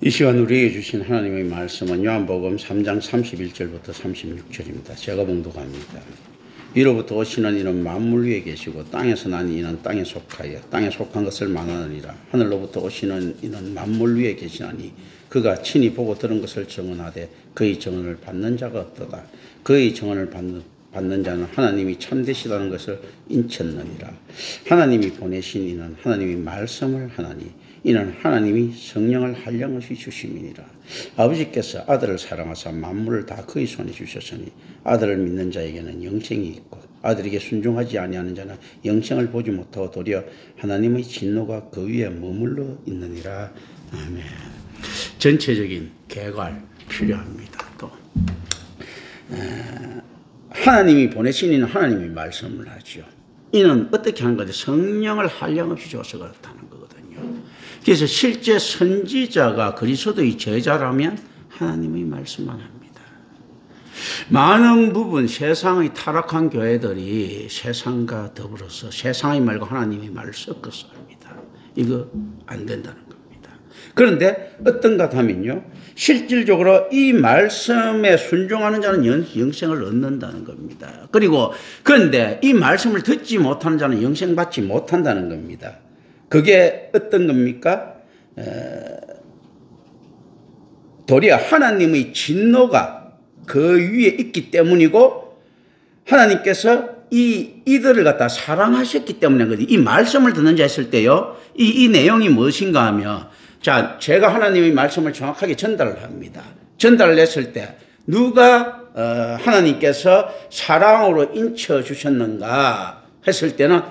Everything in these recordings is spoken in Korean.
이 시간 우리에게 주신 하나님의 말씀은 요한복음 3장 31절부터 36절입니다. 제가 봉독합니다. 위로부터 오시는 이는 만물 위에 계시고 땅에서 난 이는 땅에 속하여 땅에 속한 것을 말하느니라. 하늘로부터 오시는 이는 만물 위에 계시나니 그가 친히 보고 들은 것을 증언하되 그의 증언을 받는 자가 없도다. 그의 증언을 받는 자는 하나님이 참되시다는 것을 인쳤느니라. 하나님이 보내신 이는 하나님이 말씀을 하나니 이는 하나님이 성령을 한량없이 주심이니라. 아버지께서 아들을 사랑하사 만물을 다 그의 손에 주셨으니 아들을 믿는 자에게는 영생이 있고 아들에게 순종하지 아니하는 자는 영생을 보지 못하고 도리어 하나님의 진노가 그 위에 머물러 있느니라. 아멘. 전체적인 개괄 필요합니다. 또 하나님이 보내신 이는 하나님이 말씀을 하죠. 이는 어떻게 하는 거죠? 성령을 한량없이 줘서 그렇다는 거거든요. 그래서 실제 선지자가 그리스도의 제자라면 하나님의 말씀만 합니다. 많은 부분 세상의 타락한 교회들이 세상과 더불어서 세상의 말과 하나님의 말을 섞어서 합니다. 이거 안 된다는 겁니다. 그런데 어떤가 하면요, 실질적으로 이 말씀에 순종하는 자는 영생을 얻는다는 겁니다. 그런데 이 말씀을 듣지 못하는 자는 영생 받지 못한다는 겁니다. 그게 어떤 겁니까? 도리어 하나님의 진노가 그 위에 있기 때문이고 하나님께서 이들을 갖다 사랑하셨기 때문에 거든요. 이 말씀을 듣는 자 했을 때요, 이 내용이 무엇인가 하면, 자, 제가 하나님의 말씀을 정확하게 전달을 합니다. 전달을 했을 때 누가 하나님께서 사랑으로 인쳐 주셨는가 했을 때는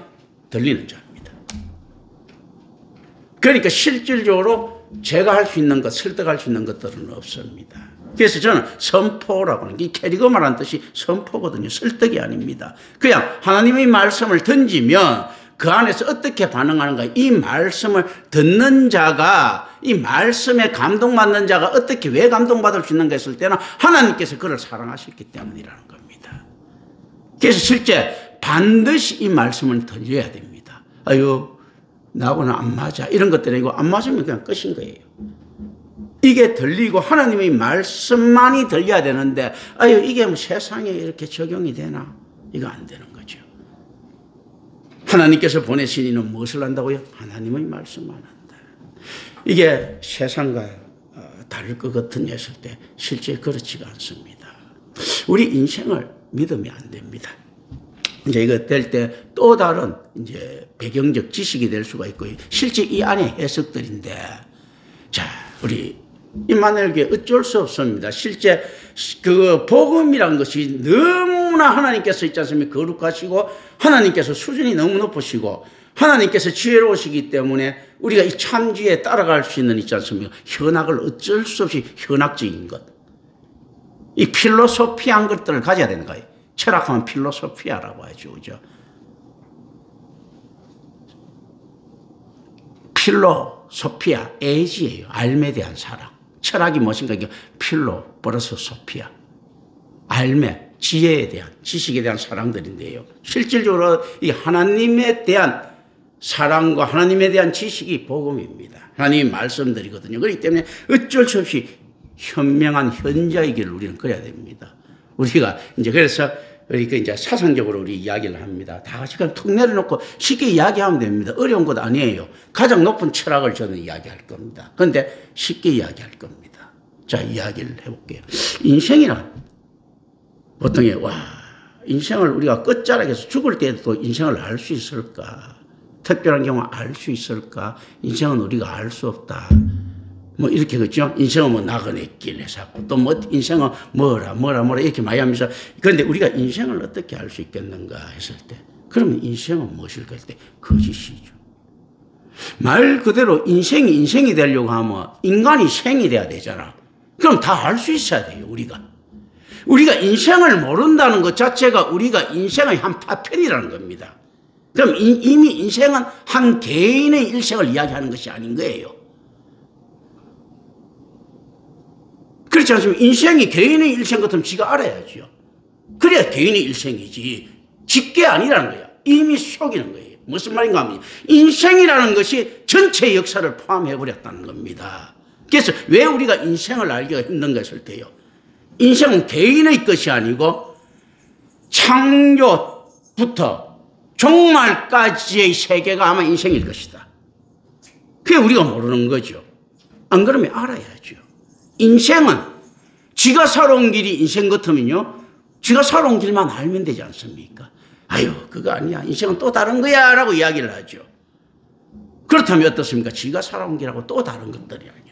들리는 자입니다. 그러니까 실질적으로 제가 할 수 있는 것, 설득할 수 있는 것들은 없습니다. 그래서 저는 선포라고 하는 게 캐리거 말하는 뜻이 선포거든요. 설득이 아닙니다. 그냥 하나님의 말씀을 던지면 그 안에서 어떻게 반응하는가, 이 말씀을 듣는 자가, 이 말씀에 감동받는 자가 어떻게, 왜 감동받을 수 있는가 했을 때는 하나님께서 그를 사랑하셨기 때문이라는 겁니다. 그래서 실제 반드시 이 말씀을 들려야 됩니다. 아유, 나하고는 안 맞아, 이런 것들이 아니고 안 맞으면 그냥 끝인 거예요. 이게 들리고 하나님의 말씀만이 들려야 되는데, 아유, 이게 뭐 세상에 이렇게 적용이 되나? 이거 안 되는 거죠. 하나님께서 보내신 이는 무엇을 한다고요? 하나님의 말씀만 한다. 이게 세상과 다를 것 같은 했을 때 실제 그렇지가 않습니다. 우리 인생을 믿으면 안 됩니다. 이제 이거 될 때 또 다른 이제 배경적 지식이 될 수가 있고요. 실제 이 안에 해석들인데, 자, 우리 임마누엘교회 어쩔 수 없습니다. 실제 그 복음이란 것이 너무나 하나님께서 있지 않습니까? 거룩하시고 하나님께서 수준이 너무 높으시고 하나님께서 지혜로우시기 때문에 우리가 이 참지에 따라갈 수 있는 있지 않습니까? 현학을 어쩔 수 없이 현학적인 것, 이 필로소피한 것들을 가져야 되는 거예요. 철학하면 필로소피아라고 하죠. 그죠? 필로소피아, 에이지예요. 알매에 대한 사랑. 철학이 무엇인가? 필로, 플러스 소피아. 알매, 지혜에 대한, 지식에 대한 사랑들인데요. 실질적으로 이 하나님에 대한 사랑과 하나님에 대한 지식이 복음입니다. 하나님의 말씀들이거든요. 그렇기 때문에 어쩔 수 없이 현명한 현자의 길을 우리는 걸어야 됩니다. 우리가 이제 그래서 그러니까 이제 사상적으로 우리 이야기를 합니다. 다 같이 그냥 툭 내려놓고 쉽게 이야기하면 됩니다. 어려운 것 아니에요. 가장 높은 철학을 저는 이야기할 겁니다. 그런데 쉽게 이야기할 겁니다. 자, 이야기를 해볼게요. 인생이란 보통에, 와, 인생을 우리가 끝자락에서 죽을 때도 인생을 알 수 있을까? 특별한 경우 알 수 있을까? 인생은 우리가 알 수 없다. 뭐 이렇게 그죠? 인생은 뭐 나그네 길에 사고 또 뭐 인생은 뭐라 이렇게 많이 하면서, 그런데 우리가 인생을 어떻게 알 수 있겠는가 했을 때, 그러면 인생은 무엇일까 할 때 거짓이죠. 말 그대로 인생이 되려고 하면 인간이 생이 돼야 되잖아. 그럼 다 알 수 있어야 돼요. 우리가 인생을 모른다는 것 자체가 우리가 인생의 한 파편이라는 겁니다. 그럼 이미 인생은 한 개인의 일생을 이야기하는 것이 아닌 거예요. 그렇지 않습니까? 인생이 개인의 일생 같으면 지가 알아야죠. 그래야 개인의 일생이지. 직계 아니라는 거야. 이미 속이는 거예요. 무슨 말인가 하면 인생이라는 것이 전체 역사를 포함해버렸다는 겁니다. 그래서 왜 우리가 인생을 알기가 힘든가 했을 때요. 인생은 개인의 것이 아니고 창조부터 종말까지의 세계가 아마 인생일 것이다. 그게 우리가 모르는 거죠. 안 그러면 알아야죠. 인생은 지가 살아온 길이 인생 같으면요. 지가 살아온 길만 알면 되지 않습니까? 아유, 그거 아니야. 인생은 또 다른 거야. 라고 이야기를 하죠. 그렇다면 어떻습니까? 지가 살아온 길하고 또 다른 것들이야.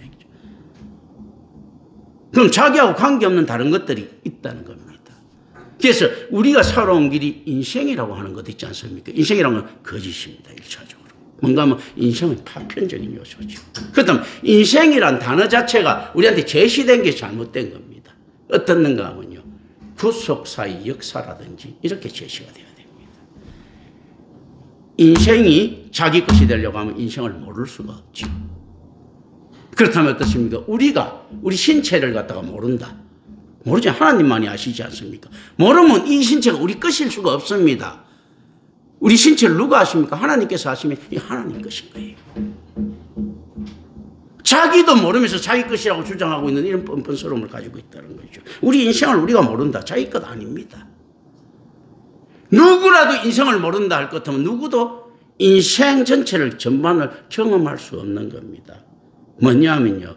그럼 자기하고 관계없는 다른 것들이 있다는 겁니다. 그래서 우리가 살아온 길이 인생이라고 하는 것 있지 않습니까? 인생이라는 건 거짓입니다. 1차적으로. 뭔가 하면 인생은 파편적인 요소죠. 그렇다면 인생이란 단어 자체가 우리한테 제시된 게 잘못된 겁니다. 어떻는가 하면요. 구속사의 역사라든지 이렇게 제시가 돼야 됩니다. 인생이 자기 것이 되려고 하면 인생을 모를 수가 없죠. 그렇다면 어떻습니까? 우리가 우리 신체를 갖다가 모른다. 모르지. 하나님만이 아시지 않습니까? 모르면 이 신체가 우리 것일 수가 없습니다. 우리 신체를 누가 아십니까? 하나님께서 아시면 이 하나님 것인 거예요. 자기도 모르면서 자기 것이라고 주장하고 있는 이런 뻔뻔스러움을 가지고 있다는 거죠. 우리 인생을 우리가 모른다. 자기 것 아닙니다. 누구라도 인생을 모른다 할 것 같으면 누구도 인생 전체를 전반을 경험할 수 없는 겁니다. 뭐냐면요.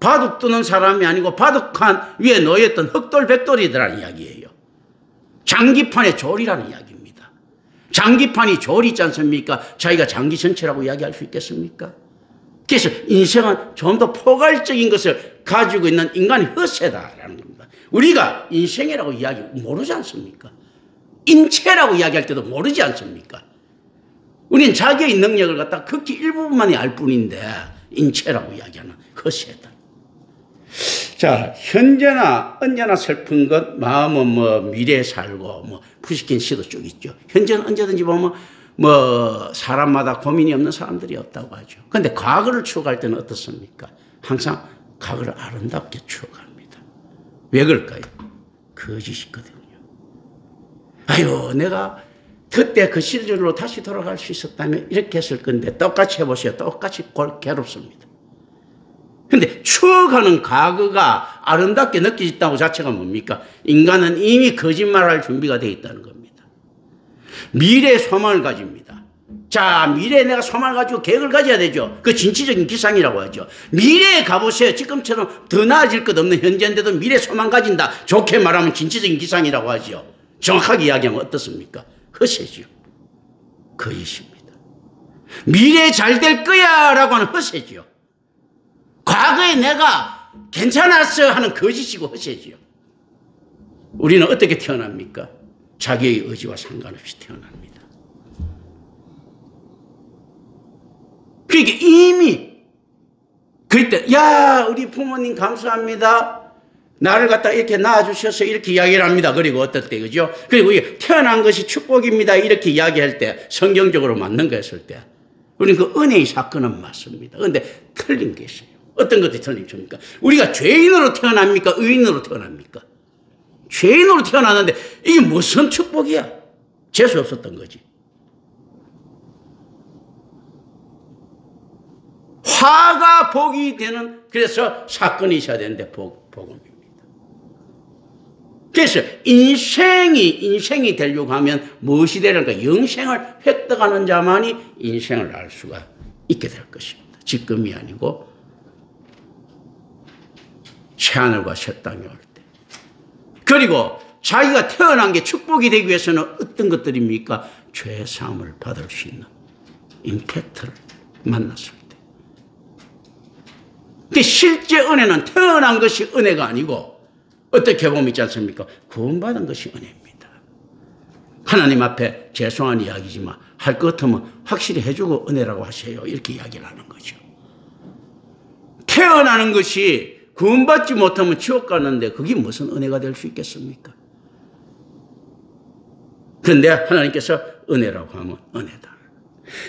바둑 두는 사람이 아니고 바둑판 위에 놓였던 흑돌백돌이라는 이야기예요. 장기판의 졸이라는 이야기입니다. 장기판이 졸이 있지 않습니까? 자기가 장기 전체라고 이야기할 수 있겠습니까? 그래서 인생은 좀 더 포괄적인 것을 가지고 있는 인간의 허세다라는 겁니다. 우리가 인생이라고 이야기 모르지 않습니까? 인체라고 이야기할 때도 모르지 않습니까? 우리는 자기의 능력을 갖다 극히 일부분만이 알 뿐인데 인체라고 이야기하는 허세다. 자, 현재나 언제나 슬픈 것, 마음은 뭐 미래에 살고, 뭐 푸시킨 시도 쭉 있죠. 현재는 언제든지 보면 뭐 사람마다 고민이 없는 사람들이 없다고 하죠. 그런데 과거를 추억할 때는 어떻습니까? 항상 과거를 아름답게 추억합니다. 왜 그럴까요? 거짓이거든요. 아유, 내가 그때 그 시절로 다시 돌아갈 수 있었다면 이렇게 했을 건데 똑같이 해보세요. 똑같이 괴롭습니다. 근데 추억하는 과거가 아름답게 느껴진다고 자체가 뭡니까? 인간은 이미 거짓말할 준비가 되어 있다는 겁니다. 미래의 소망을 가집니다. 자, 미래에 내가 소망을 가지고 계획을 가져야 되죠. 그 진취적인 기상이라고 하죠. 미래에 가보세요. 지금처럼 더 나아질 것 없는 현재인데도 미래 소망 가진다. 좋게 말하면 진취적인 기상이라고 하죠. 정확하게 이야기하면 어떻습니까? 허세죠. 거짓입니다. 미래에 잘 될 거야 라고 하는 허세죠. 과거에 내가 괜찮았어 하는 거짓이고 허세지요. 우리는 어떻게 태어납니까? 자기의 의지와 상관없이 태어납니다. 그러니까 이미 그럴 때, 야, 우리 부모님 감사합니다. 나를 갖다 이렇게 낳아주셔서 이렇게 이야기를 합니다. 그리고 어떨 때, 그죠? 그리고 태어난 것이 축복입니다. 이렇게 이야기할 때, 성경적으로 맞는 거 했을 때, 우리는 그 은혜의 사건은 맞습니다. 그런데 틀린 게 있어요. 어떤 것들이 틀림입니까? 우리가 죄인으로 태어납니까? 의인으로 태어납니까? 죄인으로 태어났는데 이게 무슨 축복이야? 재수 없었던 거지. 화가 복이 되는, 그래서 사건이 있어야 되는데 복음입니다. 그래서 인생이 되려고 하면 무엇이 되는가? 영생을 획득하는 자만이 인생을 알 수가 있게 될 것입니다. 지금이 아니고 새하늘과 새 땅이 올 때. 그리고 자기가 태어난 게 축복이 되기 위해서는 어떤 것들입니까? 죄사함을 받을 수 있는 임팩트를 만났을 때. 근데 실제 은혜는 태어난 것이 은혜가 아니고 어떻게 보면 있지 않습니까? 구원받은 것이 은혜입니다. 하나님 앞에 죄송한 이야기지만 할 것 같으면 확실히 해주고 은혜라고 하세요. 이렇게 이야기를 하는 거죠. 태어나는 것이 구원받지 못하면 지옥 가는데 그게 무슨 은혜가 될 수 있겠습니까? 그런데 하나님께서 은혜라고 하면 은혜다.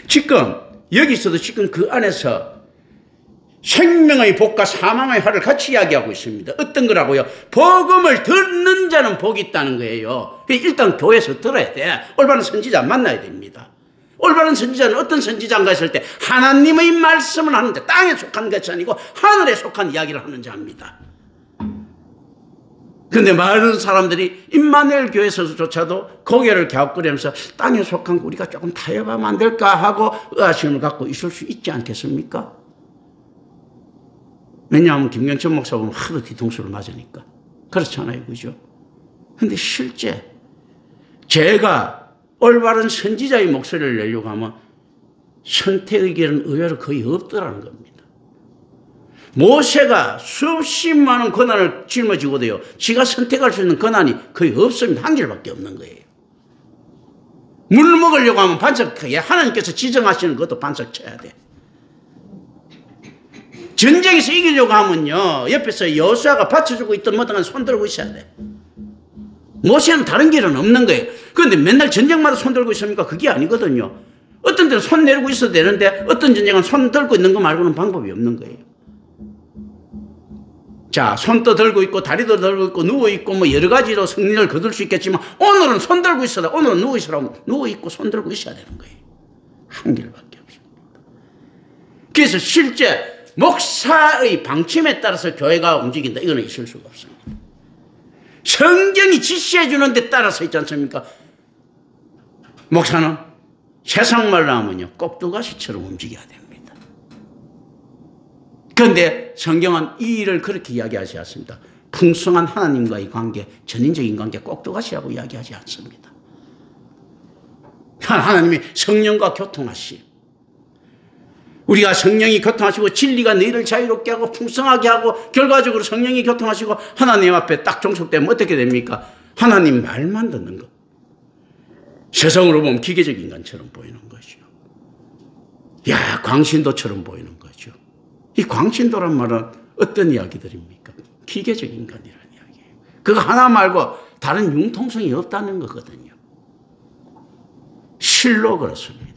지금 여기서도 지금 그 안에서 생명의 복과 사망의 화를 같이 이야기하고 있습니다. 어떤 거라고요? 복음을 듣는 자는 복이 있다는 거예요. 일단 교회에서 들어야 돼. 올바른 선지자 만나야 됩니다. 올바른 선지자는 어떤 선지자인가 했을 때 하나님의 말씀을 하는데 땅에 속한 것이 아니고 하늘에 속한 이야기를 하는 자입니다. 그런데 많은 사람들이 임마누엘 교회에서조차도 고개를 갸웃거리면서 땅에 속한 거 우리가 조금 타협하면 안 될까 하고 의아심을 갖고 있을 수 있지 않겠습니까? 왜냐하면 김경천 목사 보면 하도 뒤통수를 맞으니까. 그렇잖아요. 그죠? 근데 실제 제가 올바른 선지자의 목소리를 내려고 하면 선택의 길은 의외로 거의 없더라는 겁니다. 모세가 수십 많은 권한을 짊어지고도요, 지가 선택할 수 있는 권한이 거의 없습니다. 한 길밖에 없는 거예요. 물 먹으려고 하면 반석하게 하나님께서 지정하시는 것도 반석 쳐야 돼. 전쟁에서 이기려고 하면요, 옆에서 여호수아가 받쳐주고 있던 뭐든 손 들고 있어야 돼. 모세는 다른 길은 없는 거예요. 그런데 맨날 전쟁마다 손 들고 있습니까? 그게 아니거든요. 어떤 데는 손 내리고 있어도 되는데 어떤 전쟁은 손 들고 있는 거 말고는 방법이 없는 거예요. 자, 손도 들고 있고 다리도 들고 있고 누워있고 뭐 여러 가지로 승리를 거둘 수 있겠지만 오늘은 손 들고 있어라. 오늘은 누워있으라고 누워있고 손 들고 있어야 되는 거예요. 한 길밖에 없습니다. 그래서 실제 목사의 방침에 따라서 교회가 움직인다. 이거는 있을 수가 없습니다. 성경이 지시해 주는 데 따라서 있지 않습니까? 목사는 세상 말로 하면요, 꼭두가시처럼 움직여야 됩니다. 그런데 성경은 이 일을 그렇게 이야기하지 않습니다. 풍성한 하나님과의 관계, 전인적인 관계 꼭두가시라고 이야기하지 않습니다. 하나님이 성령과 교통하시, 우리가 성령이 교통하시고 진리가 너희를 자유롭게 하고 풍성하게 하고 결과적으로 성령이 교통하시고 하나님 앞에 딱 종속되면 어떻게 됩니까? 하나님 말만 듣는 것. 세상으로 보면 기계적 인간처럼 보이는 거죠. 야, 광신도처럼 보이는 거죠. 이 광신도란 말은 어떤 이야기들입니까? 기계적 인간이라는 이야기예요. 그거 하나 말고 다른 융통성이 없다는 거거든요. 실로 그렇습니다.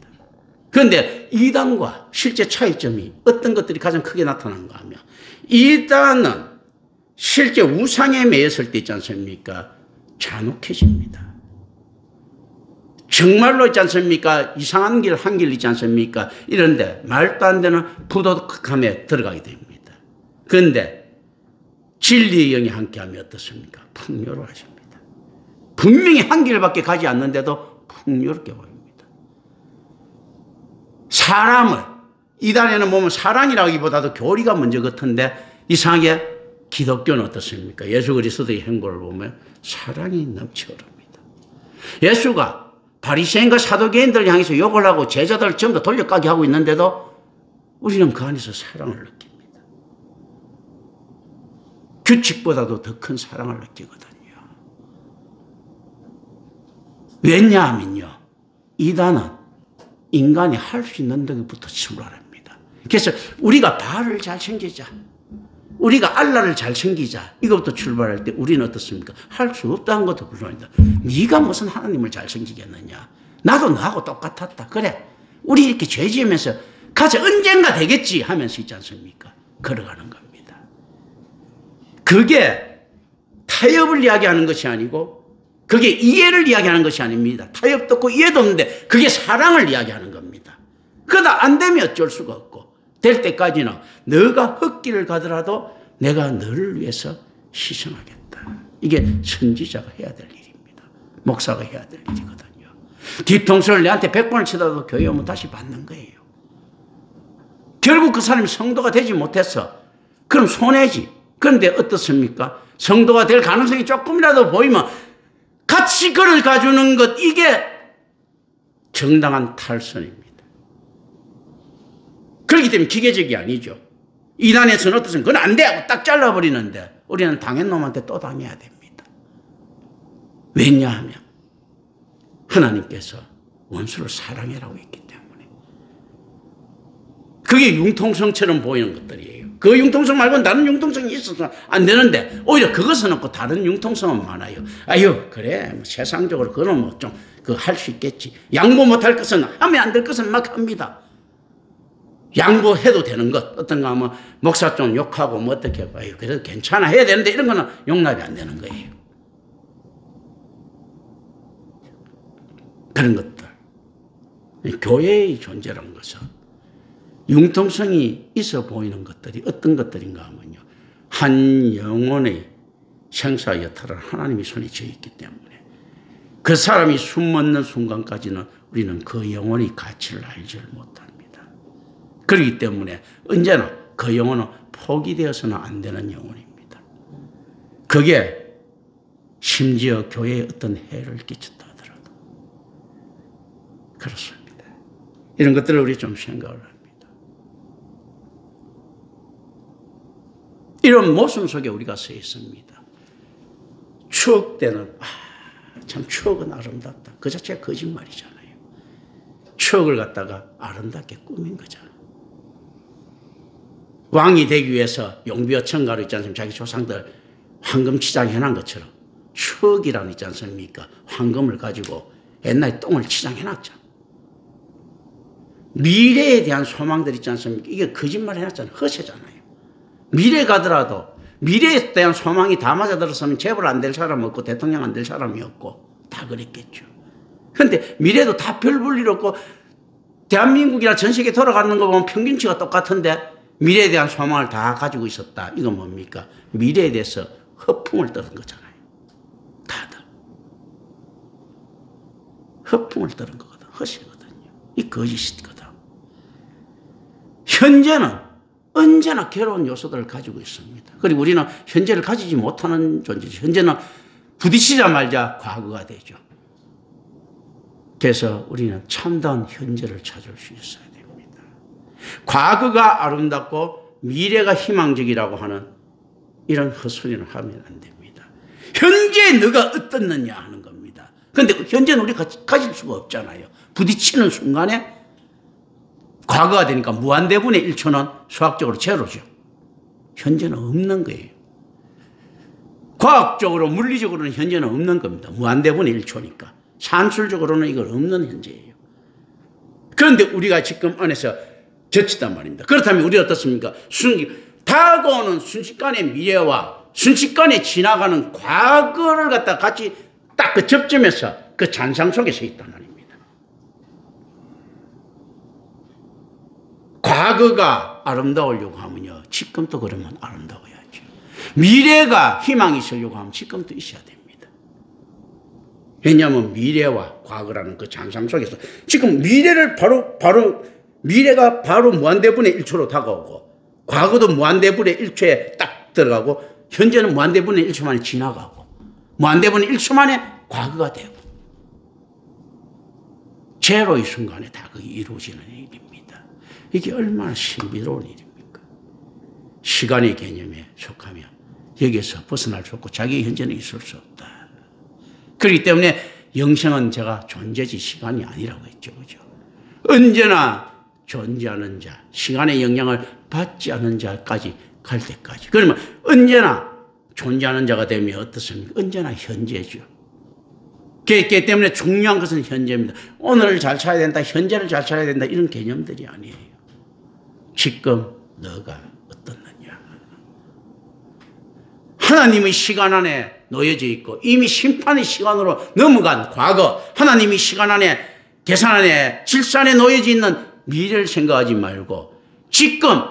그런데 이단과 실제 차이점이 어떤 것들이 가장 크게 나타난가 하면, 이단은 실제 우상에 매였을 때 있지 않습니까? 잔혹해집니다. 정말로 있지 않습니까? 이상한 길, 한 길 있지 않습니까? 이런데 말도 안 되는 부도덕함에 들어가게 됩니다. 그런데 진리의 영이 함께하면 어떻습니까? 풍요로워집니다. 분명히 한 길밖에 가지 않는데도 풍요롭게 보입니다. 사람을, 이단에는 보면 사랑이라기보다도 교리가 먼저 같은데 이상하게 기독교는 어떻습니까? 예수 그리스도의 행보를 보면 사랑이 넘쳐 흐릅니다. 예수가 바리새인과 사두개인들 향해서 욕을 하고 제자들을 전부 다 돌려가게 하고 있는데도 우리는 그 안에서 사랑을 느낍니다. 규칙보다도 더 큰 사랑을 느끼거든요. 왜냐하면요, 이단은 인간이 할 수 있는 데부터 출발합니다. 그래서 우리가 바알을 잘 챙기자, 우리가 알라를 잘 챙기자, 이것부터 출발할 때 우리는 어떻습니까? 할 수 없다는 것도 불안합니다. 네가 무슨 하나님을 잘 챙기겠느냐? 나도 너하고 똑같았다. 그래, 우리 이렇게 죄 지으면서 가서 언젠가 되겠지 하면서 있지 않습니까? 걸어가는 겁니다. 그게 타협을 이야기하는 것이 아니고, 그게 이해를 이야기하는 것이 아닙니다. 타협도 없고 이해도 없는데 그게 사랑을 이야기하는 겁니다. 그러다 안 되면 어쩔 수가 없고, 될 때까지는 너가 흙길을 가더라도 내가 너를 위해서 희생하겠다. 이게 선지자가 해야 될 일입니다. 목사가 해야 될 일이거든요. 뒤통수를 내한테 100번을 치더라도 교회 오면 다시 받는 거예요. 결국 그 사람이 성도가 되지 못했어. 그럼 손해지. 그런데 어떻습니까? 성도가 될 가능성이 조금이라도 보이면 같이 걸어가주는 것, 이게 정당한 탈선입니다. 그렇기 때문에 기계적이 아니죠. 이단에서는 어떻습니까? 그건 안 돼 하고 딱 잘라버리는데 우리는 당한 놈한테 또 당해야 됩니다. 왜냐하면 하나님께서 원수를 사랑해라고 했기 때문에. 그게 융통성처럼 보이는 것들이에요. 그 융통성 말고는 다른 융통성이 있어서 안 되는데 오히려 그것은 없고 다른 융통성은 많아요. 아유, 그래, 뭐 세상적으로 그건 뭐 좀 그 할 수 있겠지. 양보 못할 것은, 하면 안 될 것은 막 합니다. 양보해도 되는 것, 어떤가 하면 목사 좀 욕하고 뭐 어떻게 하고, 아유, 그래도 괜찮아 해야 되는데 이런 거는 용납이 안 되는 거예요. 그런 것들. 교회의 존재라는 것은 융통성이 있어 보이는 것들이 어떤 것들인가 하면요. 한 영혼의 생사 여탈을 하나님의 손에 쥐어있기 때문에 그 사람이 숨먹는 순간까지는 우리는 그 영혼의 가치를 알지를 못합니다. 그렇기 때문에 언제나 그 영혼은 포기되어서는 안 되는 영혼입니다. 그게 심지어 교회에 어떤 해를 끼쳤다 하더라도 그렇습니다. 이런 것들을 우리 좀 생각을 합니다. 이런 모습 속에 우리가 서 있습니다. 추억 때는 참 추억은 아름답다. 그 자체가 거짓말이잖아요. 추억을 갖다가 아름답게 꾸민 거잖아요. 왕이 되기 위해서 용비어 청가로 있지 않습니까? 자기 조상들 황금 치장해놓은 것처럼 추억이라는 있지 않습니까? 황금을 가지고 옛날에 똥을 치장해놨죠. 미래에 대한 소망들 있지 않습니까? 이게 거짓말 해놨잖아요. 허세잖아요. 미래 가더라도 미래에 대한 소망이 다 맞아들었으면 재벌 안 될 사람 없고 대통령 안 될 사람이 없고 다 그랬겠죠. 그런데 미래도 다 별 볼 일 없고 대한민국이나 전 세계 돌아가는 거 보면 평균치가 똑같은데 미래에 대한 소망을 다 가지고 있었다. 이건 뭡니까? 미래에 대해서 허풍을 떠는 거잖아요. 다들. 허풍을 떠는 거거든. 허세거든요. 이 거짓이거든. 현재는 언제나 괴로운 요소들을 가지고 있습니다. 그리고 우리는 현재를 가지지 못하는 존재죠. 현재는 부딪히자마자 과거가 되죠. 그래서 우리는 참다운 현재를 찾을 수 있어야 됩니다. 과거가 아름답고 미래가 희망적이라고 하는 이런 헛소리는 하면 안 됩니다. 현재 너가 어떻느냐 하는 겁니다. 그런데 현재는 우리가 가질 수가 없잖아요. 부딪히는 순간에 과거가 되니까 무한대분의 1초는 수학적으로 제로죠. 현재는 없는 거예요. 과학적으로 물리적으로는 현재는 없는 겁니다. 무한대분의 1초니까. 산술적으로는 이건 없는 현재예요. 그런데 우리가 지금 안에서 젖히단 말입니다. 그렇다면 우리 어떻습니까? 다가오는 순식간의 미래와 순식간에 지나가는 과거를 갖다 같이 딱 그 접점에서 그 잔상 속에 서 있단 말입니다. 과거가 아름다우려고 하면요. 지금도 그러면 아름다워야죠. 미래가 희망이 있으려고 하면 지금도 있어야 됩니다. 왜냐하면 미래와 과거라는 그 잔상 속에서 지금 미래를 미래가 바로 무한대분의 1초로 다가오고 과거도 무한대분의 1초에 딱 들어가고 현재는 무한대분의 1초 만에 지나가고 무한대분의 1초 만에 과거가 되고 제로의 순간에 다 그게 이루어지는 일입니다. 이게 얼마나 신비로운 일입니까? 시간의 개념에 속하면 여기에서 벗어날 수 없고 자기 현재는 있을 수 없다. 그렇기 때문에 영생은 제가 존재지 시간이 아니라고 했죠. 그죠? 언제나 존재하는 자, 시간의 영향을 받지 않는 자까지 갈 때까지. 그러면 언제나 존재하는 자가 되면 어떻습니까? 언제나 현재죠. 그렇기 때문에 중요한 것은 현재입니다. 오늘을 잘 살아야 된다, 현재를 잘 살아야 된다 이런 개념들이 아니에요. 지금 너가 어떻느냐. 하나님의 시간 안에 놓여져 있고 이미 심판의 시간으로 넘어간 과거, 하나님의 시간 안에 계산 안에 질서 안에 놓여져 있는 미래를 생각하지 말고 지금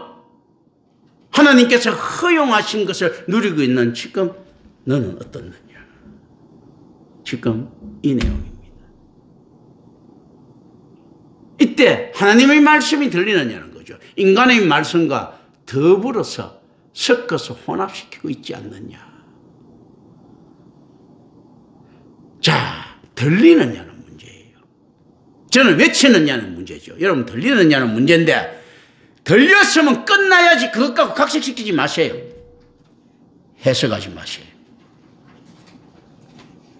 하나님께서 허용하신 것을 누리고 있는 지금 너는 어떻느냐. 지금 이 내용입니다. 이때 하나님의 말씀이 들리느냐는 거죠. 인간의 말씀과 더불어서 섞어서 혼합시키고 있지 않느냐. 자, 들리느냐는 문제예요. 저는 외치느냐는 문제죠. 여러분 들리느냐는 문제인데 들렸으면 끝나야지 그것 갖고 각색시키지 마세요. 해석하지 마세요.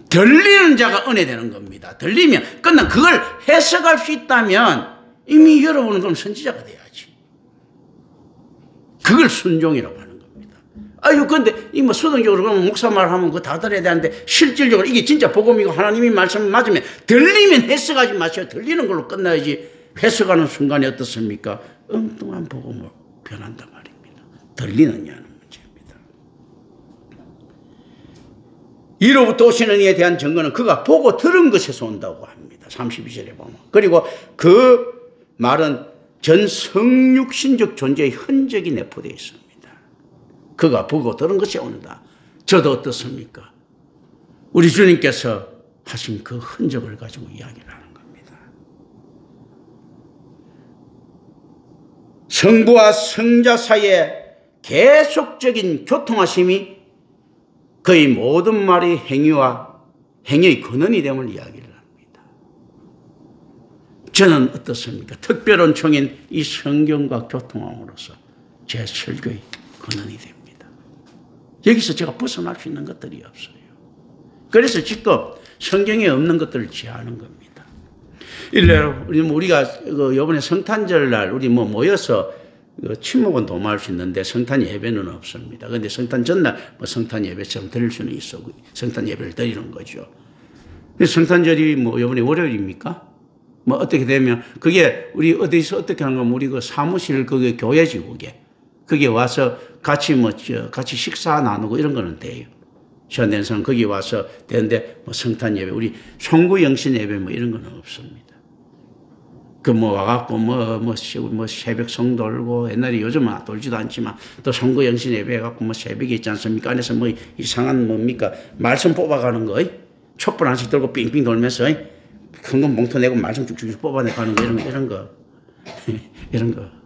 들리는 자가 은혜 되는 겁니다. 들리면 끝나 그걸 해석할 수 있다면 이미 여러분은 그럼 선지자가 돼야지. 그걸 순종이라고 하는 겁니다. 아유, 근데 이 뭐 수동적으로 그러면 목사 말하면 그거 다 들어야 되는데 실질적으로 이게 진짜 복음이고 하나님이 말씀 맞으면 들리면 해석하지 마세요. 들리는 걸로 끝나야지. 해석하는 순간에 어떻습니까? 엉뚱한 복음으로 변한단 말입니다. 들리느냐는 문제입니다. 이로부터 오시는 이에 대한 증거는 그가 보고 들은 것에서 온다고 합니다. 있습니다. 32절에 보면. 그리고 그 말은 전 성육신적 존재의 흔적이 내포되어 있습니다. 그가 보고 들은 것이 온다. 저도 어떻습니까? 우리 주님께서 하신 그 흔적을 가지고 이야기를 하는 겁니다. 성부와 성자 사이에 계속적인 교통하심이 그의 모든 말의 행위의 근원이 됨을 이야기를 합니다. 저는 어떻습니까? 특별한 총인 이 성경과 교통함으로써 제 설교의 근원이 됩니다. 여기서 제가 벗어날 수 있는 것들이 없어요. 그래서 지금 성경에 없는 것들을 제하는 겁니다. 일례로 우리가 이번에 성탄절 날 우리 모여서 침묵은 도모할 수 있는데 성탄 예배는 없습니다. 그런데 성탄 전날 성탄 예배처럼 드릴 수는 있어. 성탄 예배를 드리는 거죠. 성탄절이 이번에 월요일입니까? 어떻게 되면 그게 우리 어디서 어떻게 하는 거면 우리 그 사무실 그게 교회지국에 거기 와서 같이 같이 식사 나누고 이런 거는 돼요. 시간된 사람 거기 와서 되는데 성탄 예배, 우리 송구 영신 예배 이런 거는 없습니다. 와갖고 새벽 성 돌고 옛날에 요즘은 돌지도 않지만 또 송구 영신 예배 해갖고 새벽에 있지 않습니까? 안에서 이상한 뭡니까? 말씀 뽑아가는 거, 촛불 하나씩 들고 빙빙 돌면서 큰 건 몽토 내고 말씀 쭉쭉 뽑아내가는 거 이런 거 이런 거.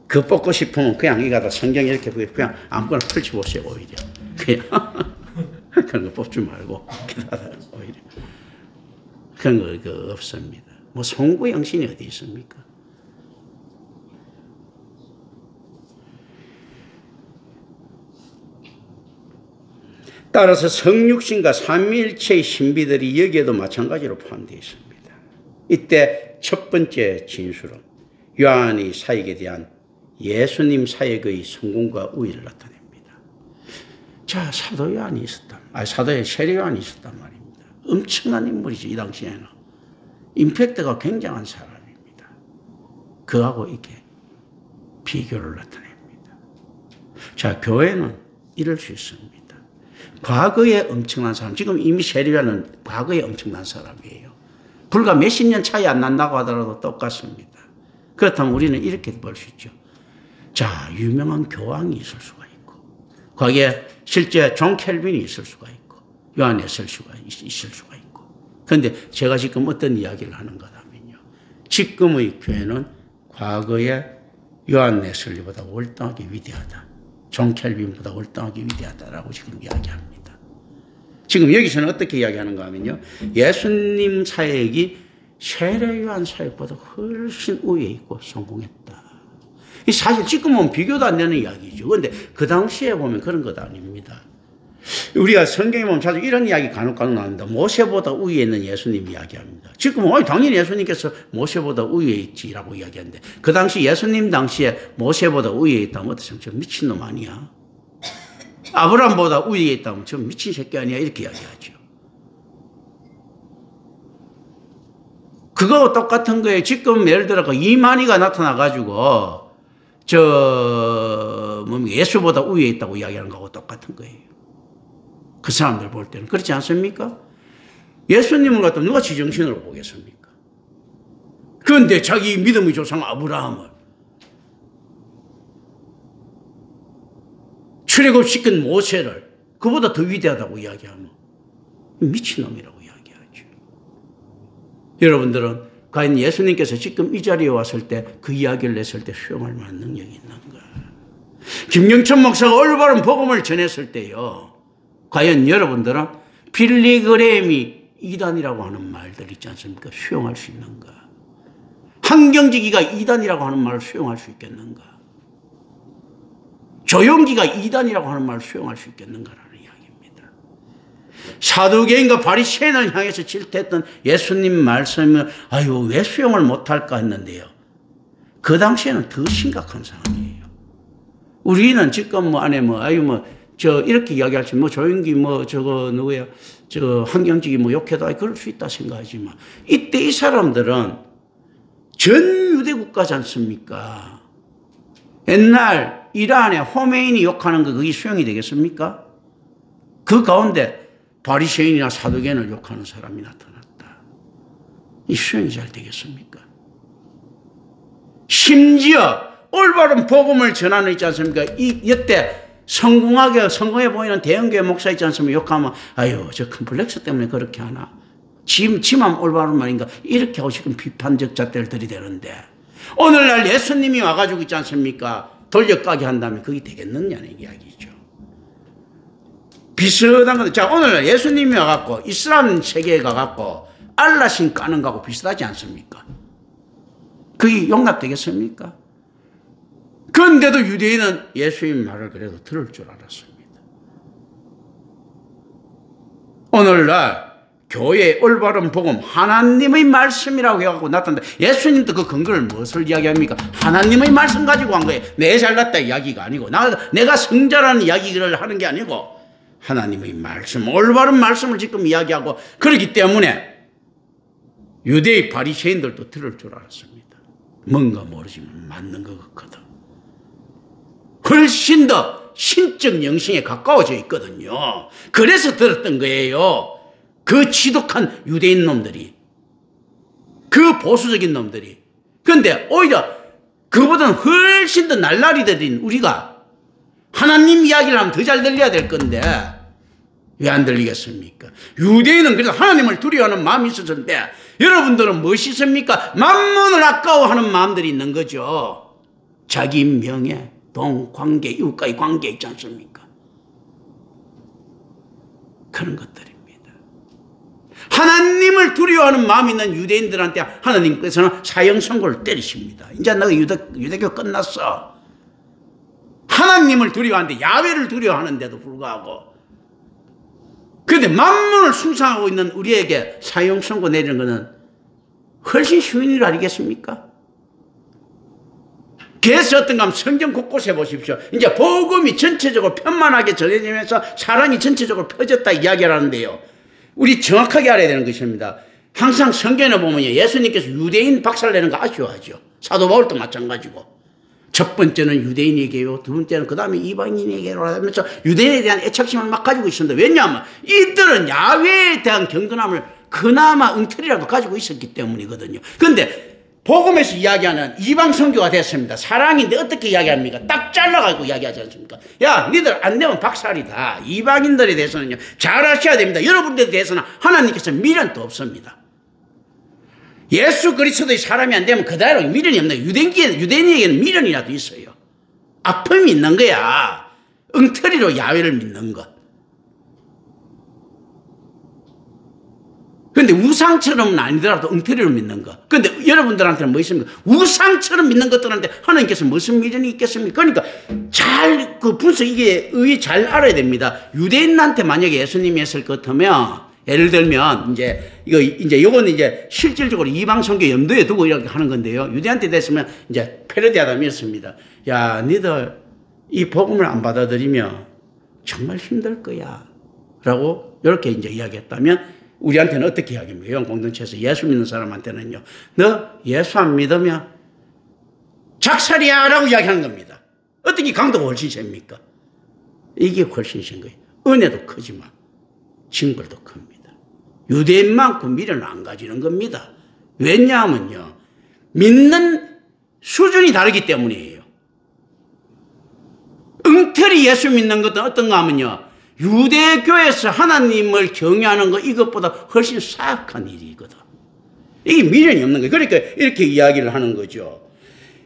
그 뽑고 싶으면 그냥 이가다 성경 이렇게 그냥 아무거나 펼쳐보세요. 오히려 그냥 그런 거 뽑지 말고 오히려 그런 거 없습니다. 송구 영신이 어디 있습니까? 따라서 성육신과 삼위일체의 신비들이 여기에도 마찬가지로 포함되어 있습니다. 이때 첫 번째 진술은 요한의 사역에 대한 예수님 사역의 성공과 우위를 나타냅니다. 자, 사도 요한이 있었다. 사도의 세례 요한이 있었단 말입니다. 엄청난 인물이죠. 이 당시에는. 임팩트가 굉장한 사람입니다. 그하고 이렇게 비교를 나타냅니다. 자, 교회는 이럴 수 있습니다. 과거에 엄청난 사람, 지금 이미 세례 요한은 과거에 엄청난 사람이에요. 불과 몇십 년 차이 안 난다고 하더라도 똑같습니다. 그렇다면 우리는 이렇게 볼 수 있죠. 자, 유명한 교황이 있을 수가 있고, 거기에 실제 존 켈빈이 있을 수가 있고, 요한 웨슬리가 있을 수가 있고. 그런데 제가 지금 어떤 이야기를 하는 거냐면요. 지금의 교회는 과거에 요한 웨슬리보다 월등하게 위대하다. 존 켈빈보다 월등하게 위대하다라고 지금 이야기합니다. 지금 여기서는 어떻게 이야기하는가 하면요. 예수님 사역이 세례 요한 사역보다 훨씬 우위에 있고 성공했다. 이 사실 지금은 비교도 안 되는 이야기죠. 그런데 그 당시에 보면 그런 것 아닙니다. 우리가 성경에 보면 자주 이런 이야기 간혹 나옵니다. 모세보다 우위에 있는 예수님 이야기합니다. 지금은 당연히 예수님께서 모세보다 우위에 있지라고 이야기하는데 그 당시 예수님 당시에 모세보다 우위에 있다면 어떠세요? 저 미친놈 아니야? 아브라함보다 우위에 있다면 저 미친 새끼 아니야? 이렇게 이야기하죠. 그거와 똑같은 거예요. 지금 예를 들어 이만희가 나타나가지고 예수보다 우위에 있다고 이야기하는 거하고 똑같은 거예요. 그 사람들 볼 때는. 그렇지 않습니까? 예수님을 갖다 누가 지정신으로 보겠습니까? 그런데 자기 믿음의 조상 아브라함을 출애굽시킨 모세를 그보다 더 위대하다고 이야기하면 미친놈이라고 이야기하죠. 여러분들은 과연 예수님께서 지금 이 자리에 왔을 때 그 이야기를 했을 때 수용할 만한 능력이 있는가? 김영천 목사가 올바른 복음을 전했을 때요. 과연 여러분들은 빌리그램이 이단이라고 하는 말들 있지 않습니까? 수용할 수 있는가? 한경지기가 이단이라고 하는 말을 수용할 수 있겠는가? 조용기가 이단이라고 하는 말을 수용할 수 있겠는가라는 이야기입니다. 사두개인과 바리새인을 향해서 질투했던 예수님 말씀을 왜 수용을 못할까 했는데요. 그 당시에는 더 심각한 상황이에요. 우리는 지금 이렇게 이야기할 수, 조용기, 누구야, 한경직이 욕해도 그럴 수 있다 생각하지만, 이때 이 사람들은 전 유대국가지 않습니까? 옛날 이란에 호메인이 욕하는 거, 그게 수용이 되겠습니까? 그 가운데 바리새인이나 사두개인을 욕하는 사람이 나타났다. 이 수용이 잘 되겠습니까? 심지어 올바른 복음을 전하는 있지 않습니까? 이때 성공해 보이는 대형교회 목사 있지 않습니까? 욕하면 아유 저 컴플렉스 때문에 그렇게 하나. 지만 올바른 말인가? 이렇게 하고 지금 비판적 잣대를 들이대는데 오늘날 예수님이 와가지고 있지 않습니까? 돌려까기 한다면 그게 되겠느냐는 이야기죠. 비슷한 건데, 자, 오늘날 예수님이 와갖고 이슬람 세계에 가갖고 알라신 까는 거하고 비슷하지 않습니까? 그게 용납되겠습니까? 그런데도 유대인은 예수님 말을 그래도 들을 줄 알았습니다. 오늘날 교회의 올바른 복음, 하나님의 말씀이라고 해갖고 나타난다. 예수님도 그 근거를 무엇을 이야기합니까? 하나님의 말씀 가지고 한 거예요. 내 잘났다 이야기가 아니고, 내가 성자라는 이야기를 하는 게 아니고, 하나님의 말씀, 올바른 말씀을 지금 이야기하고, 그렇기 때문에 유대의 바리새인들도 들을 줄 알았습니다. 뭔가 모르지만 맞는 것 같거든. 훨씬 더 신적 영성에 가까워져 있거든요. 그래서 들었던 거예요. 그 지독한 유대인 놈들이, 그 보수적인 놈들이. 그런데 오히려 그보다는 훨씬 더 날라리들인 우리가 하나님 이야기를 하면 더 잘 들려야 될 건데 왜 안 들리겠습니까? 유대인은 그래서 하나님을 두려워하는 마음이 있었는데 여러분들은 무엇이 있습니까? 만몬을 아까워하는 마음들이 있는 거죠. 자기 명예, 돈, 관계, 이웃과의 관계 있지 않습니까? 그런 것들입니다. 하나님을 두려워하는 마음이 있는 유대인들한테 하나님께서는 사형 선고를 때리십니다. 이제 너가 유대교 끝났어. 하나님을 두려워하는데, 야훼를 두려워하는데도 불구하고. 그런데 만몬을 숭상하고 있는 우리에게 사형 선고 내리는 것은 훨씬 쉬운 일 아니겠습니까? 그래서 어떤가 하면 성경 곳곳에 보십시오. 이제 복음이 전체적으로 편만하게 전해지면서 사랑이 전체적으로 펴졌다 이야기를 하는데요. 우리 정확하게 알아야 되는 것입니다. 항상 성경에 보면 예수님께서 유대인 박살내는 거 아쉬워하죠. 사도 바울도 마찬가지고. 첫 번째는 유대인에게요, 두 번째는 그 다음에 이방인에게로 하면서 유대인에 대한 애착심을 막 가지고 있습니다. 왜냐하면 이들은 야훼에 대한 경건함을 그나마 엉터리라도 가지고 있었기 때문이거든요. 그런데 복음에서 이야기하는 이방 선교가 됐습니다. 사랑인데 어떻게 이야기합니까? 딱 잘라가지고 이야기하지 않습니까? 야, 니들 안 되면 박살이다. 이방인들에 대해서는요, 잘 하셔야 됩니다. 여러분들에 대해서는 하나님께서 미련도 없습니다. 예수 그리스도의 사람이 안 되면 그대로 미련이 없는 거예요. 유대인에게는 미련이라도 있어요. 아픔이 있는 거야. 엉터리로 야훼를 믿는 것. 그런데 우상처럼은 아니더라도 엉터리로 믿는 것. 그런데 여러분들한테는 뭐 있습니까? 우상처럼 믿는 것들한테 하나님께서 무슨 미련이 있겠습니까? 그러니까 잘 그 분석 이게 잘 알아야 됩니다. 유대인한테 만약에 예수님이 했을 것 같으면 예를 들면 요거는 이제 실질적으로 이방 선교 염두에 두고 이렇게 하는 건데요. 유대한테 됐으면 이제 패러디하다 이렇습니다. 야, 니들 이 복음을 안 받아들이면 정말 힘들 거야. 라고 이렇게 이제 이야기했다면 우리한테는 어떻게 이야기합니까? 요한 공동체에서 예수 믿는 사람한테는요. 너 예수 안 믿으면 작살이야 라고 이야기하는 겁니다. 어떻게 강도가 훨씬 셉니까? 이게 훨씬 센 거예요. 은혜도 크지만 징벌도 큽니다. 유대인만큼 미련을 안 가지는 겁니다. 왜냐하면요, 믿는 수준이 다르기 때문이에요. 엉터리 예수 믿는 것도 어떤가 하면요, 유대교에서 하나님을 경외하는 것 이것보다 훨씬 사악한 일이거든. 이게 미련이 없는 거예요. 그러니까 이렇게 이야기를 하는 거죠.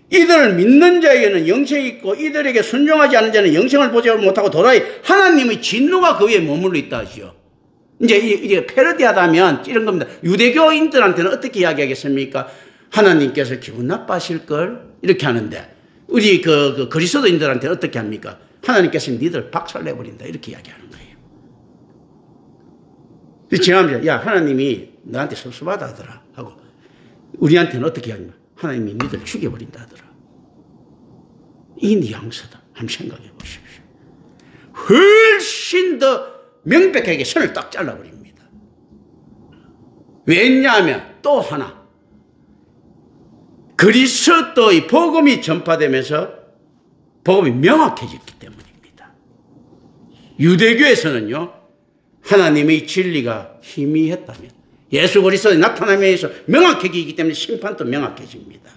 이들을 믿는 자에게는 영생이 있고 이들에게 순종하지 않는 자는 영생을 보지 못하고 도라이 하나님의 진노가 그 위에 머물러 있다 하죠. 이제 패러디하다면 이런 겁니다. 유대교인들한테는 어떻게 이야기하겠습니까? 하나님께서 기분 나빠하실걸? 이렇게 하는데, 우리 그 그리스도인들한테는 어떻게 합니까? 하나님께서 니들 박살내버린다. 이렇게 이야기하는 거예요. 지나면서, 야, 하나님이 너한테 섭섭하다 하더라. 하고, 우리한테는 어떻게 하냐면, 하나님이 니들 죽여버린다 하더라. 이 뉘앙스다. 한번 생각해 보십시오. 훨씬 더 명백하게 선을 딱 잘라버립니다. 왜냐하면 또 하나, 그리스도의 복음이 전파되면서 복음이 명확해졌기 때문입니다. 유대교에서는요, 하나님의 진리가 희미했다면 예수 그리스도의 나타남에 의해서 명확해지기 때문에 심판도 명확해집니다.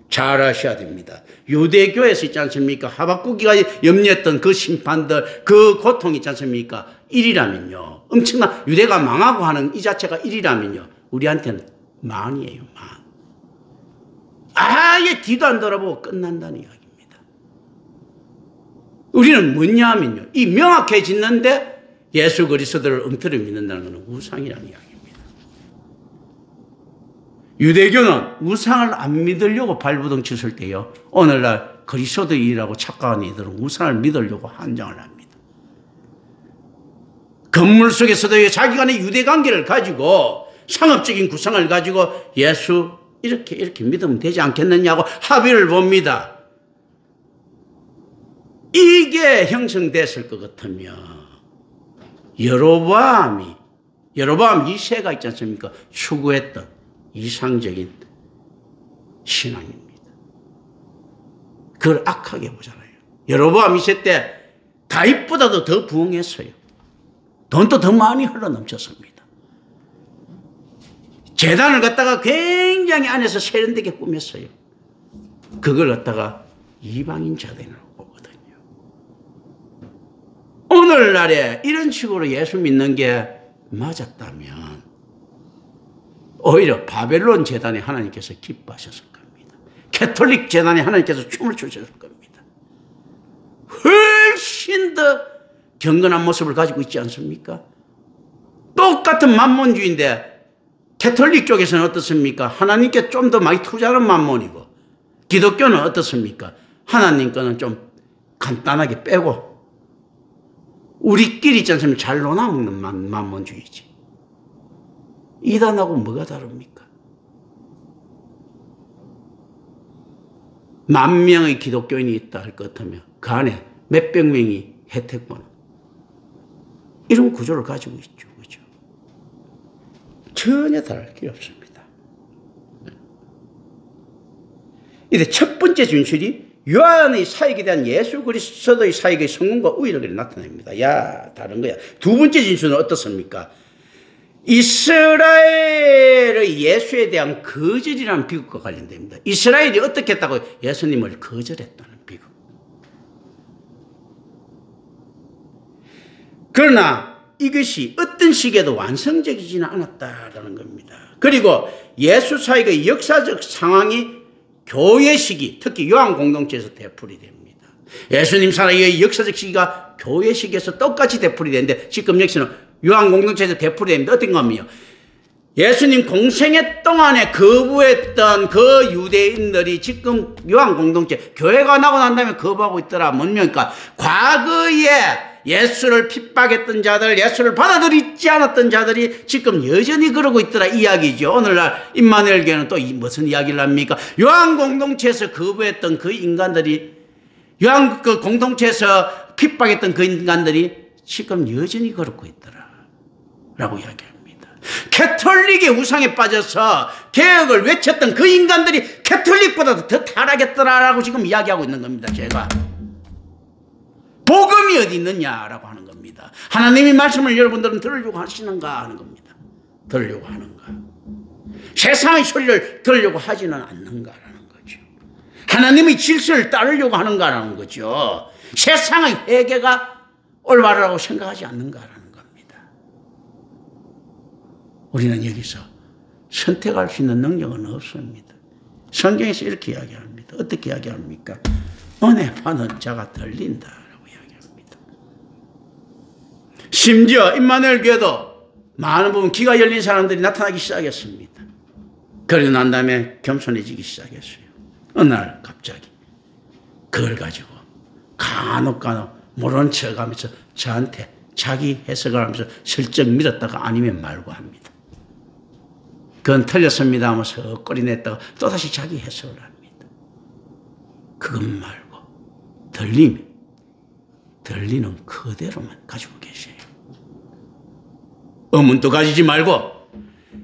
잘 아셔야 됩니다. 유대교에서 있지 않습니까? 하박국이가 염려했던 그 심판들, 그 고통이 있지 않습니까? 일이라면요. 엄청난 유대가 망하고 하는 이 자체가 일이라면요. 우리한테는 만이에요, 만. 아예 뒤도 안 돌아보고 끝난다는 이야기입니다. 우리는 뭐냐 하면요. 이 명확해지는데 예수 그리스도를 엉터리 믿는다는 것은 우상이라는 이야기입니다. 유대교는 우상을 안 믿으려고 발부둥 쳤을 때요. 오늘날 그리스도인이라고 착각하는 이들은 우상을 믿으려고 한정을 합니다. 건물 속에서도 자기 간의 유대관계를 가지고 상업적인 구성을 가지고 예수 이렇게 믿으면 되지 않겠느냐고 합의를 봅니다. 이게 형성됐을 것 같으면 여로보암 2세가 있지 않습니까? 추구했던 이상적인 신앙입니다. 그걸 악하게 보잖아요. 여로보암 2세 때 다윗보다도 더 부흥했어요. 돈도 더 많이 흘러넘쳤습니다. 제단을 갖다가 굉장히 안에서 세련되게 꾸몄어요. 그걸 갖다가 이방인 제단이라고 보거든요. 오늘날에 이런 식으로 예수 믿는 게 맞았다면 오히려 바벨론 제단에 하나님께서 기뻐하셨을 겁니다. 캐톨릭 제단에 하나님께서 춤을 추셨을 겁니다. 훨씬 더 경건한 모습을 가지고 있지 않습니까? 똑같은 만몬주의인데 캐톨릭 쪽에서는 어떻습니까? 하나님께 좀 더 많이 투자하는 만몬이고 기독교는 어떻습니까? 하나님 거는 좀 간단하게 빼고 우리끼리 있지 않습니까? 잘 논아먹는 만몬주의지. 이단하고 뭐가 다릅니까? 10,000명의 기독교인이 있다 할 것 같으면 그 안에 몇백 명이 혜택 보는 이런 구조를 가지고 있죠. 그죠? 전혀 다를 게 없습니다. 이제 첫 번째 진실이 요한의 사역에 대한 예수 그리스도의 사역의 성공과 우위를 나타냅니다. 야, 다른 거야. 두 번째 진술은 어떻습니까? 이스라엘의 예수에 대한 거절이라는 비극과 관련됩니다. 이스라엘이 어떻게 했다고? 예수님을 거절했다는 비극. 그러나 이것이 어떤 시기에도 완성적이지는 않았다라는 겁니다. 그리고 예수 사역의 역사적 상황이 교회 시기, 특히 요한 공동체에서 되풀이 됩니다. 예수님 사역의 역사적 시기가 교회 시기에서 똑같이 되풀이 되는데 지금 역시는 요한 공동체에서 되풀이 됩니다. 어떤 겁니까? 예수님 공생애 동안에 거부했던 그 유대인들이 지금 요한 공동체, 교회가 나고 난 다음에 거부하고 있더라. 뭡니까? 과거에 예수를 핍박했던 자들, 예수를 받아들이지 않았던 자들이 지금 여전히 그러고 있더라. 이야기죠. 오늘날 임마누엘 교회는 또 무슨 이야기를 합니까? 요한 공동체에서 거부했던 그 인간들이, 요한 그 공동체에서 핍박했던 그 인간들이 지금 여전히 그러고 있더라. 라고 이야기합니다. 캐톨릭의 우상에 빠져서 개혁을 외쳤던 그 인간들이 캐톨릭보다도 더 타락했더라라고 지금 이야기하고 있는 겁니다. 제가. 복음이 어디 있느냐라고 하는 겁니다. 하나님의 말씀을 여러분들은 들으려고 하시는가 하는 겁니다. 들으려고 하는가. 세상의 소리를 들으려고 하지는 않는가라는 거죠. 하나님의 질서를 따르려고 하는가라는 거죠. 세상의 회개가 올바르다고 생각하지 않는가라는 겁니다. 우리는 여기서 선택할 수 있는 능력은 없습니다. 성경에서 이렇게 이야기합니다. 어떻게 이야기합니까? 은혜 받은 자가 들린다라고 이야기합니다. 심지어 임마누엘 교회도 많은 부분 귀가 열린 사람들이 나타나기 시작했습니다. 그러고 난 다음에 겸손해지기 시작했어요. 어느 날 갑자기 그걸 가지고 간혹 모른 척하면서 저한테 자기 해석을 하면서 슬쩍 믿었다가 아니면 말고 합니다. 그건 틀렸습니다 하면서 꼬리 냈다가 또다시 자기 해석을 합니다. 그것 말고 들리는 그대로만 가지고 계세요. 의문도 가지지 말고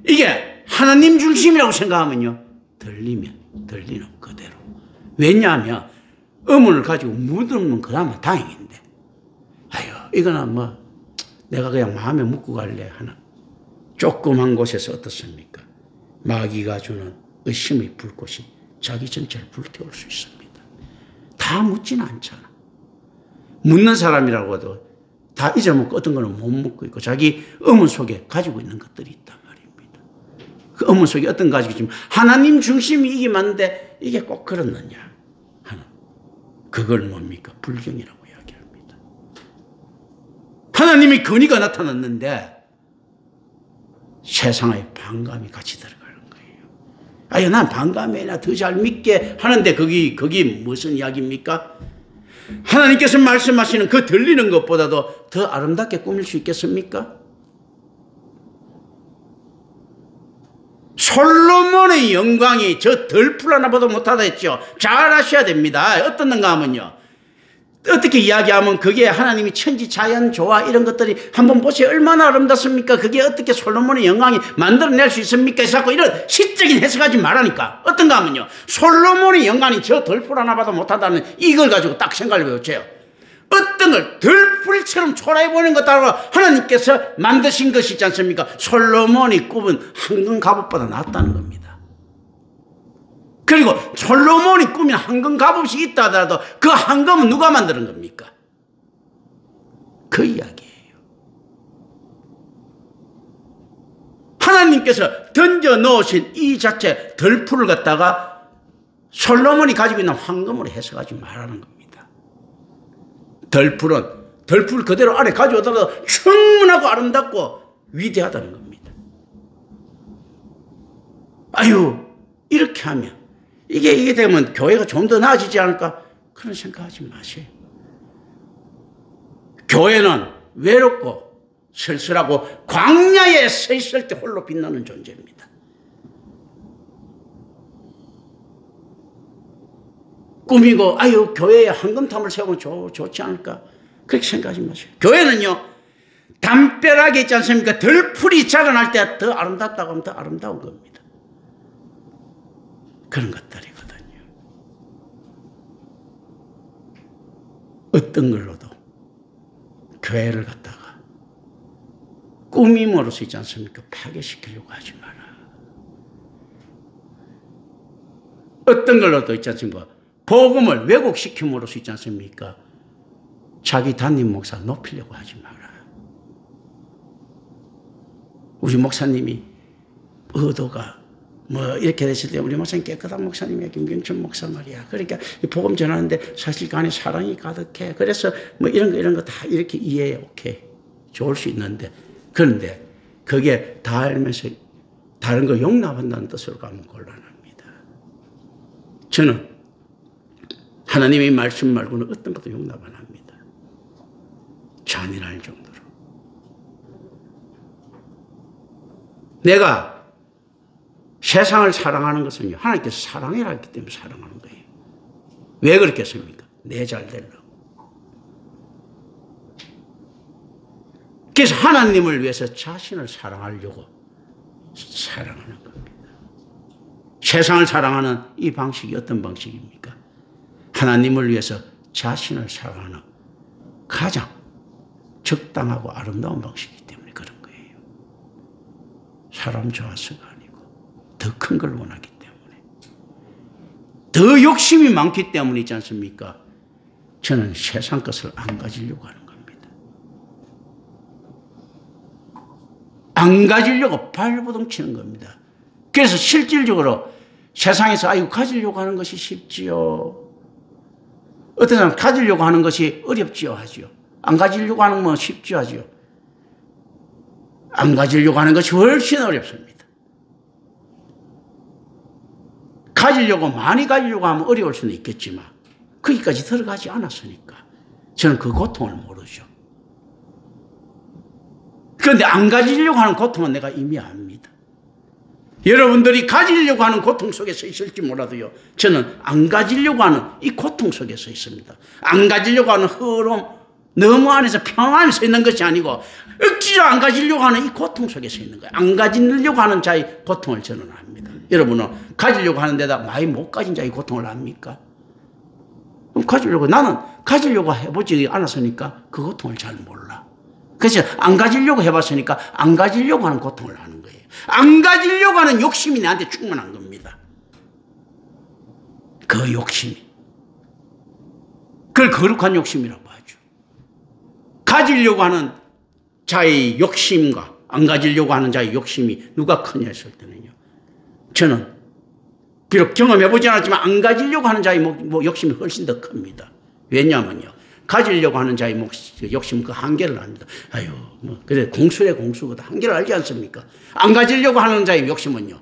이게 하나님 중심이라고 생각하면요. 들리면 들리는 그대로. 왜냐하면 의문을 가지고 묻으면 그나마 다행인데 아유 이거는 내가 그냥 마음에 묻고 갈래 하나. 조그만 곳에서 어떻습니까? 마귀가 주는 의심의 불꽃이 자기 전체를 불태울 수 있습니다. 다 묻지는 않잖아. 묻는 사람이라고도 다 잊어먹고 어떤 거는 못 묻고 있고 자기 의문 속에 가지고 있는 것들이 있단 말입니다. 그 의문 속에 어떤 가지고 있지만 하나님 중심이 이게 맞는데 이게 꼭 그렇느냐 하는 그걸 뭡니까? 불경이라고 이야기합니다. 하나님의 권위가 나타났는데 세상의 반감이 같이 들어가는 거예요. 아유, 난 반감해나 더 잘 믿게 하는데 그게 무슨 이야기입니까? 하나님께서 말씀하시는 그 들리는 것보다도 더 아름답게 꾸밀 수 있겠습니까? 솔로몬의 영광이 저 덜풀 하나보다 못하다 했죠. 잘 아셔야 됩니다. 어떻는가 하면요. 어떻게 이야기하면 그게 하나님이 천지 자연 조화 이런 것들이 한번 보세요. 얼마나 아름답습니까? 그게 어떻게 솔로몬의 영광이 만들어낼 수 있습니까? 자꾸 이런 시적인 해석하지 말라니까. 어떤가 하면요. 솔로몬의 영광이 저 덜풀 하나보다 못하다는 이걸 가지고 딱 생각을 해보세요. 어떤 걸 덜풀처럼 초라해 보이는 것 따라 하나님께서 만드신 것이 있지 않습니까? 솔로몬이 굽은 황금 갑옷보다 낫다는 겁니다. 그리고 솔로몬이 꾸민 황금 갑옷이 있다 하더라도 그 황금은 누가 만드는 겁니까? 그 이야기예요. 하나님께서 던져 넣으신 이 자체 덜풀을 갖다가 솔로몬이 가지고 있는 황금으로 해석하지 말라는 겁니다. 덜풀 그대로 아래 가져오더라도 충분하고 아름답고 위대하다는 겁니다. 아유, 이렇게 하면 이게 되면 교회가 좀 더 나아지지 않을까? 그런 생각하지 마세요. 교회는 외롭고 쓸쓸하고 광야에 서 있을 때 홀로 빛나는 존재입니다. 꾸미고 아유 교회에 황금탑을 세우면 좋지 않을까? 그렇게 생각하지 마세요. 교회는요 담벼락에 있지 않습니까? 덜풀이 자라날 때 더 아름답다고 하면 더 아름다운 겁니다. 그런 것들이거든요. 어떤 걸로도 교회를 갖다가 꾸밈으로서 있지 않습니까? 파괴시키려고 하지 마라. 어떤 걸로도 있지 않습니까? 복음을 왜곡시킴으로써 있지 않습니까? 자기 담임 목사 높이려고 하지 마라. 우리 목사님이 의도가 이렇게 됐을 때 우리 목사님 깨끗한 목사님이야. 김경천 목사 말이야. 그러니까 복음 전하는데 사실 그 안에 사랑이 가득해. 그래서 이런 거 다 이렇게 이해해. 오케이. 좋을 수 있는데. 그런데 그게 다 알면서 다른 거 용납한다는 뜻으로 가면 곤란합니다. 저는 하나님의 말씀 말고는 어떤 것도 용납 안 합니다. 잔인할 정도로. 내가 세상을 사랑하는 것은요, 하나님께서 사랑이라 했기 때문에 사랑하는 거예요. 왜 그렇겠습니까? 내 잘 되려고. 그래서 하나님을 위해서 자신을 사랑하려고 사랑하는 겁니다. 세상을 사랑하는 이 방식이 어떤 방식입니까? 하나님을 위해서 자신을 사랑하는 가장 적당하고 아름다운 방식이기 때문에 그런 거예요. 사람 좋아서가 아니고 더 큰 걸 원하기 때문에 더 욕심이 많기 때문에 있지 않습니까? 저는 세상 것을 안 가지려고 하는 겁니다. 안 가지려고 발버둥 치는 겁니다. 그래서 실질적으로 세상에서 아이고 가지려고 하는 것이 쉽지요. 어떤 사람은 가지려고 하는 것이 어렵지요 하지요. 안 가지려고 하는 건 쉽지요 하지요. 안 가지려고 하는 것이 훨씬 어렵습니다. 가지려고 많이 가지려고 하면 어려울 수는 있겠지만 거기까지 들어가지 않았으니까 저는 그 고통을 모르죠. 그런데 안 가지려고 하는 고통은 내가 이미 압니다. 여러분들이 가지려고 하는 고통 속에서 있을지 몰라도요. 저는 안 가지려고 하는 이 고통 속에서 있습니다. 안 가지려고 하는 흐름, 너무 안에서 평안히 서 있는 것이 아니고 억지로 안 가지려고 하는 이 고통 속에서 있는 거예요. 안 가지려고 하는 자의 고통을 저는 압니다. 여러분은 가지려고 하는 데다 많이 못 가진 자의 고통을 압니까? 그럼 나는 가지려고 해보지 않았으니까 그 고통을 잘 몰라. 그래서 안 가지려고 해봤으니까 안 가지려고 하는 고통을 하는 거예요. 안 가지려고 하는 욕심이 나한테 충만한 겁니다. 그 욕심이. 그걸 거룩한 욕심이라고 하죠. 가지려고 하는 자의 욕심과 안 가지려고 하는 자의 욕심이 누가 크냐 했을 때는요. 저는 비록 경험해보지 않았지만 안 가지려고 하는 자의 욕심이 훨씬 더 큽니다. 왜냐하면요. 가지려고 하는 자의 욕심은 그 한계를 압니다. 아유, 그래, 공수래 공수거든. 한계를 알지 않습니까? 안 가지려고 하는 자의 욕심은요.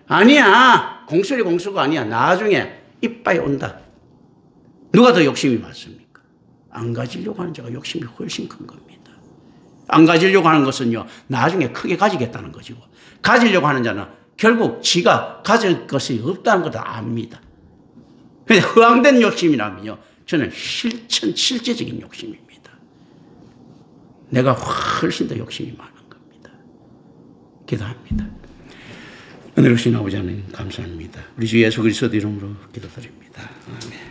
아니야. 공수래 공수가 아니야. 나중에 이빠이 온다. 누가 더 욕심이 많습니까? 안 가지려고 하는 자가 욕심이 훨씬 큰 겁니다. 안 가지려고 하는 것은요. 나중에 크게 가지겠다는 것이고 가지려고 하는 자는 결국 지가 가질 것이 없다는 것을 압니다. 그런데 허황된 욕심이라면요. 저는 실제적인 욕심입니다. 내가 훨씬 더 욕심이 많은 겁니다. 기도합니다. 은혜로우신 아버지 하나님 감사합니다. 우리 주 예수 그리스도 이름으로 기도드립니다. 아멘.